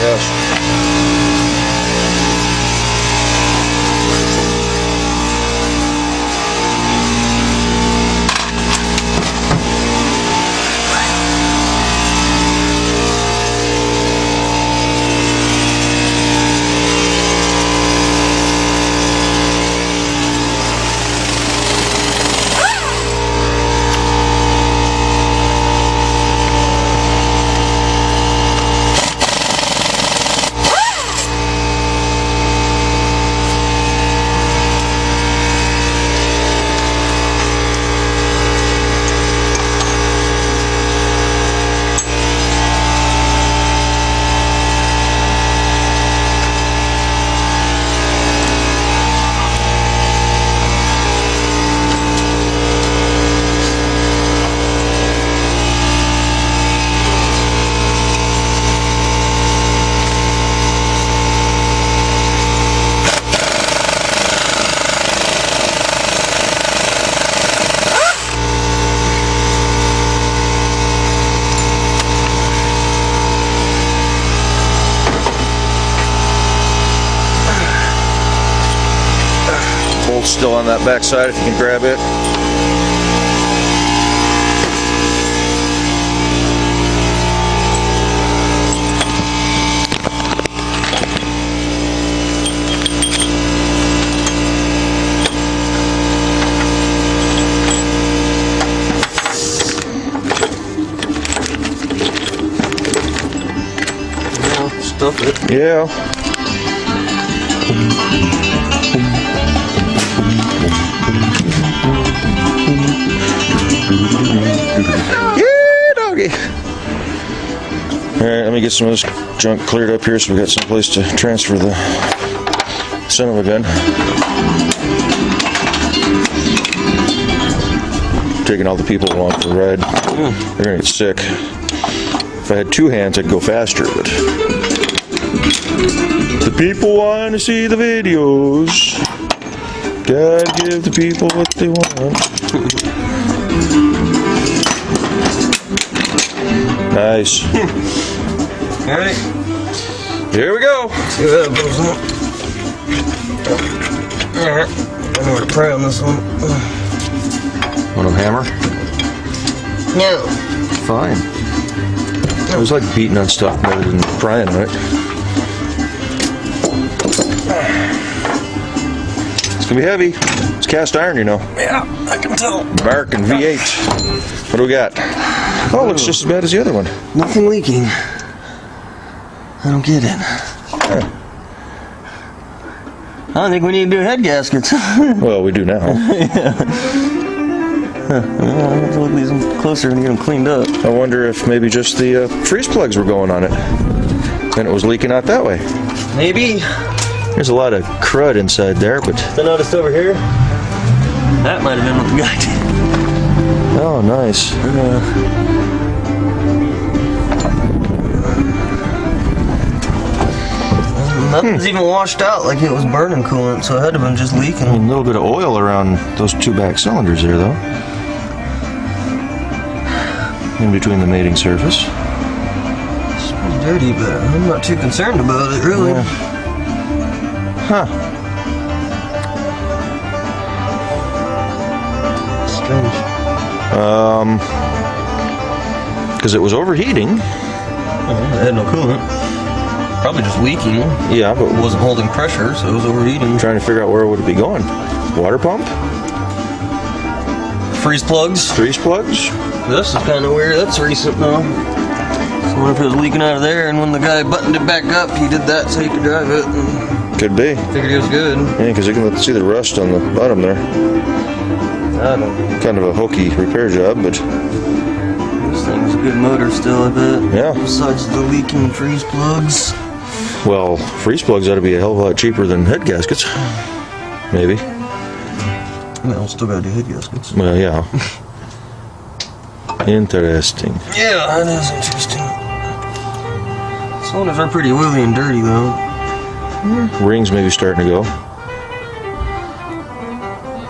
Yes. Still on that back side if you can grab it. Yeah, stuff it. Yeah. Yeah, doggy. Alright, let me get some of this junk cleared up here so we got some place to transfer the son of a gun. Taking all the people along for the ride. They're gonna get sick. If I had two hands, I'd go faster, but the people want to see the videos. Gotta give the people what they want. Nice. Alright. Here we go. See how that goes on. Alright. I know where to pry on this one. Want a hammer? No. Fine. I was like beating on stuff better than prying on it. It's gonna be heavy. It's cast iron, you know. Yeah, I can tell. Mark and V8. What do we got? Oh, it looks just as bad as the other one. Nothing leaking. I don't get it. Huh. I don't think we need to do head gaskets. Well, we do now. I have to look at these closer and get them cleaned up. I wonder if maybe just the freeze plugs were going on it. And it was leaking out that way. Maybe. There's a lot of crud inside there, but... I noticed over here, that might have been what the guy did. Oh, nice. Nothing's even washed out like it was burning coolant, so it had to have been just leaking. A little bit of oil around those two back cylinders there, though. In between the mating surface. It's pretty dirty, but I'm not too concerned about it, really. Yeah. Huh. Strange. Because it was overheating. It had no coolant. Probably just leaking. Yeah, but It wasn't holding pressure, so it was overheating. trying to figure out where would it be going. Water pump? Freeze plugs. Freeze plugs? This is kind of weird. That's recent though. So I wonder if it was leaking out of there, and when the guy buttoned it back up, he did that so he could drive it. And Could be. figured it was good. Yeah, because you can see the rust on the bottom there. I don't know. Kind of a hokey repair job, but This thing's a good motor still, I bet. Yeah. Besides the leaking freeze plugs. well, freeze plugs ought to be a hell of a lot cheaper than head gaskets. Maybe. Well, still gotta do head gaskets. Well, yeah. Interesting. Yeah, that is interesting. Cylinders are pretty oily and dirty though. Rings maybe starting to go.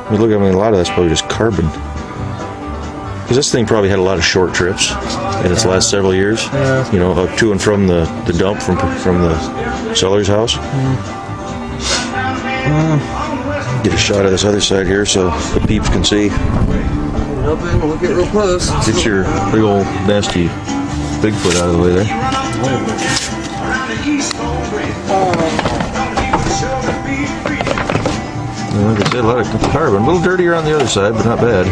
I mean, look, I mean, a lot of that's probably just carbon. Because this thing probably had a lot of short trips in its last several years. Yeah. You know, up to and from the dump from the seller's house. Get a shot of this other side here so the peeps can see. Up in, look at it real close. Get your big old nasty Bigfoot out of the way there. And like I said, a lot of carbon. A little dirtier on the other side, but not bad.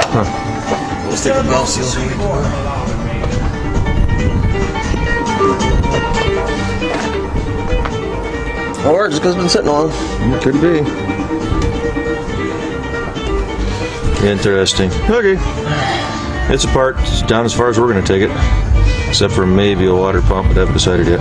Huh. Let's take a bell seal. Or just because it's been sitting on. It could be. Interesting. Okay. It's apart. It's down as far as we're going to take it. Except for maybe a water pump, but I haven't decided yet.